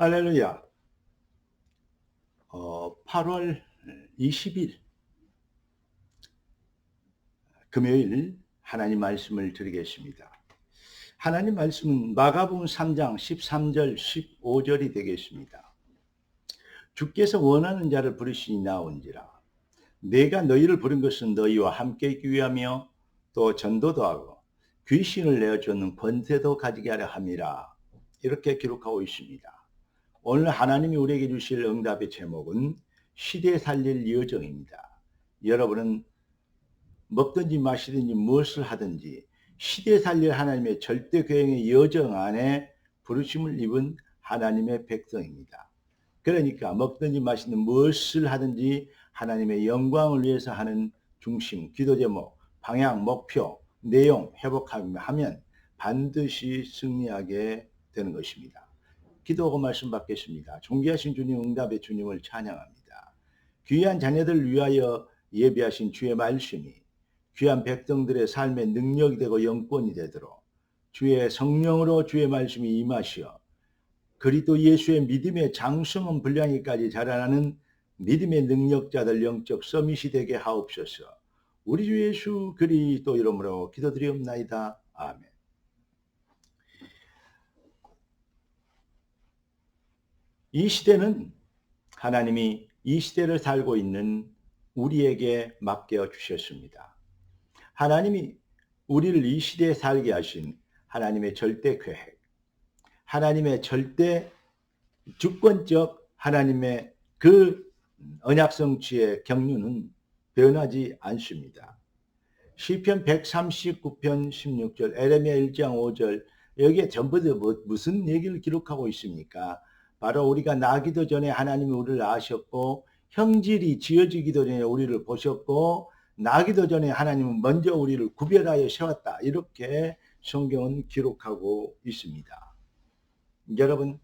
할렐루야. 8월 20일 금요일 하나님 말씀을 드리겠습니다. 하나님 말씀은 마가복음 3장 13절 15절이 되겠습니다. 주께서 원하는 자를 부르시니 나온지라. 내가 너희를 부른 것은 너희와 함께 있기 위하며 또 전도도 하고 귀신을 내어주는 권세도 가지게 하려 함이라. 이렇게 기록하고 있습니다. 오늘 하나님이 우리에게 주실 응답의 제목은 시대 살릴 여정입니다. 여러분은 먹든지 마시든지 무엇을 하든지 시대 살릴 하나님의 절대 계획의 여정 안에 부르심을 입은 하나님의 백성입니다. 그러니까 먹든지 마시든 무엇을 하든지 하나님의 영광을 위해서 하는 중심, 기도 제목, 방향, 목표, 내용 회복하면 반드시 승리하게 되는 것입니다. 기도하고 말씀 받겠습니다. 존귀하신 주님, 응답의 주님을 찬양합니다. 귀한 자녀들 위하여 예비하신 주의 말씀이 귀한 백성들의 삶의 능력이 되고 영권이 되도록 주의 성령으로 주의 말씀이 임하시어 그리스도 예수의 믿음의 장성한 분량에까지 자라나는 믿음의 능력자들 영적 서밋이 되게 하옵소서. 우리 주 예수 그리스도 이름으로 기도드리옵나이다. 아멘. 이 시대는 하나님이 이 시대를 살고 있는 우리에게 맡겨 주셨습니다. 하나님이 우리를 이 시대에 살게 하신 하나님의 절대 계획, 하나님의 절대 주권적 하나님의 그 언약성취의 경륜은 변하지 않습니다. 시편 139편 16절, 에레미야 1장 5절, 여기에 전부 다 무슨 얘기를 기록하고 있습니까? 바로 우리가 나기도 전에 하나님이 우리를 아셨고 형질이 지어지기도 전에 우리를 보셨고 나기도 전에 하나님은 먼저 우리를 구별하여 세웠다. 이렇게 성경은 기록하고 있습니다. 여러분,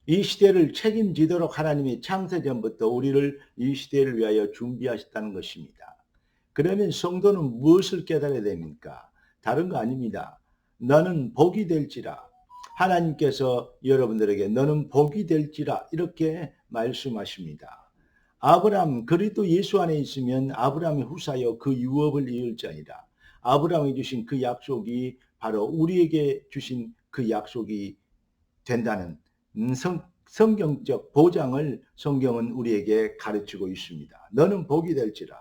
이 시대를 책임지도록 하나님이 창세전부터 우리를 이 시대를 위하여 준비하셨다는 것입니다. 그러면 성도는 무엇을 깨달아야 됩니까? 다른 거 아닙니다. 너는 복이 될지라. 하나님께서 여러분들에게 너는 복이 될지라 이렇게 말씀하십니다. 아브라함 그리스도 예수 안에 있으면 아브라함의 후사여 그 유업을 이을자니라. 아브라함이 주신 그 약속이 바로 우리에게 주신 그 약속이 된다는 성경적 보장을 성경은 우리에게 가르치고 있습니다. 너는 복이 될지라.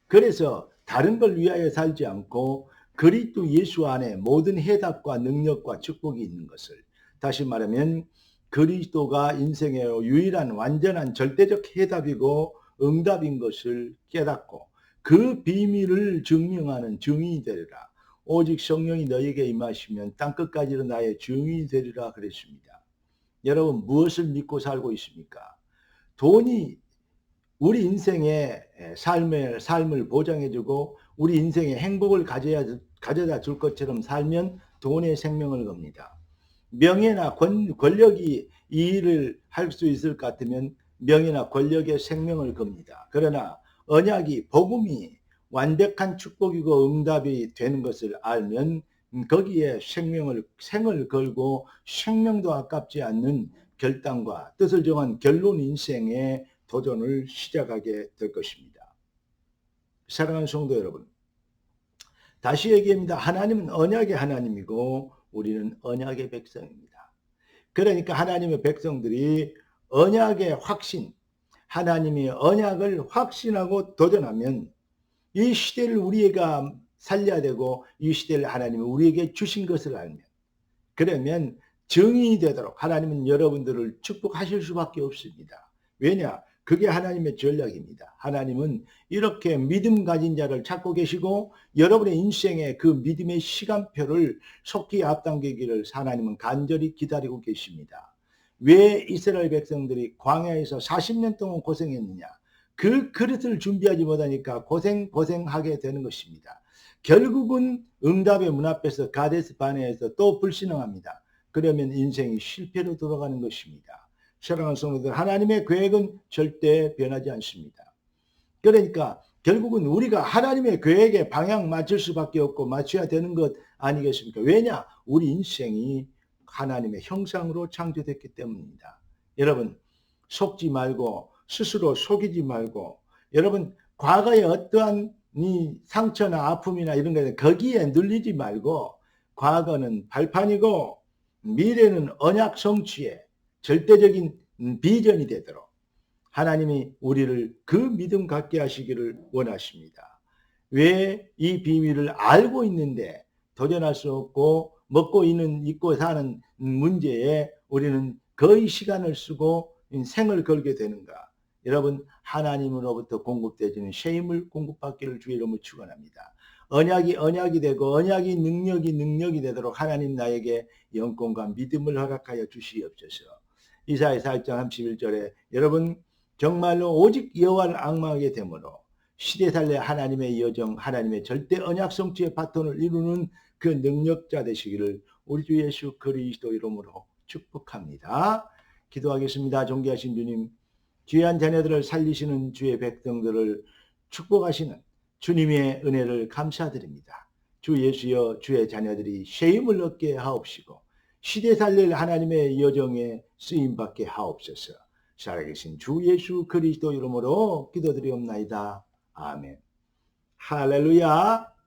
그래서 다른 걸 위하여 살지 않고 그리스도 예수 안에 모든 해답과 능력과 축복이 있는 것을, 다시 말하면 그리스도가 인생의 유일한 완전한 절대적 해답이고 응답인 것을 깨닫고 그 비밀을 증명하는 증인이 되리라. 오직 성령이 너에게 임하시면 땅끝까지는 나의 증인이 되리라 그랬습니다. 여러분, 무엇을 믿고 살고 있습니까? 돈이 우리 인생의 삶을 보장해주고 우리 인생의 행복을 가져다 줄 것처럼 살면 돈의 생명을 겁니다. 명예나 권력이 이 일을 할 수 있을 것 같으면 명예나 권력의 생명을 겁니다. 그러나 언약이 복음이 완벽한 축복이고 응답이 되는 것을 알면 거기에 생을 걸고 생명도 아깝지 않는 결단과 뜻을 정한 결론 인생의 도전을 시작하게 될 것입니다. 사랑하는 성도 여러분, 다시 얘기합니다. 하나님은 언약의 하나님이고 우리는 언약의 백성입니다. 그러니까 하나님의 백성들이 언약의 확신, 하나님의 언약을 확신하고 도전하면 이 시대를 우리가 살려야 되고 이 시대를 하나님이 우리에게 주신 것을 알면, 그러면 증인이 되도록 하나님은 여러분들을 축복하실 수밖에 없습니다. 왜냐? 그게 하나님의 전략입니다. 하나님은 이렇게 믿음 가진 자를 찾고 계시고 여러분의 인생의 그 믿음의 시간표를 속히 앞당기기를 하나님은 간절히 기다리고 계십니다. 왜 이스라엘 백성들이 광야에서 40년 동안 고생했느냐? 그 그릇을 준비하지 못하니까 고생하게 되는 것입니다. 결국은 응답의 문 앞에서 가데스 바네에서 또 불신앙합니다. 그러면 인생이 실패로 돌아가는 것입니다. 사랑하는 성도들, 하나님의 계획은 절대 변하지 않습니다. 그러니까 결국은 우리가 하나님의 계획에 방향 맞출 수밖에 없고 맞춰야 되는 것 아니겠습니까? 왜냐? 우리 인생이 하나님의 형상으로 창조됐기 때문입니다. 여러분, 속지 말고 스스로 속이지 말고, 여러분 과거에 어떠한 이 상처나 아픔이나 이런 거에 거기에 눌리지 말고, 과거는 발판이고 미래는 언약 성취의 절대적인 비전이 되도록 하나님이 우리를 그 믿음 갖게 하시기를 원하십니다. 왜 이 비밀을 알고 있는데 도전할 수 없고 먹고 사는 문제에 우리는 거의 시간을 쓰고 생을 걸게 되는가? 여러분, 하나님으로부터 공급되어지는 쉐임을 공급받기를 주의 이름으로 축원합니다. 언약이 되고 언약이 능력이 되도록 하나님 나에게 영권과 믿음을 허락하여 주시옵소서. 이사야 4장 31절에 여러분 정말로 오직 여호와를 앙망하게 되므로 시대살래 하나님의 여정, 하나님의 절대 언약 성취의 바톤을 이루는 그 능력자 되시기를 우리 주 예수 그리스도 이름으로 축복합니다. 기도하겠습니다. 존귀하신 주님, 귀한 자녀들을 살리시는 주의 백성들을 축복하시는 주님의 은혜를 감사드립니다. 주 예수여, 주의 자녀들이 쉐임을 얻게 하옵시고 시대 살릴 하나님의 여정에 쓰임받게 하옵소서. 살아계신 주 예수 그리스도 이름으로 기도드리옵나이다. 아멘. 할렐루야.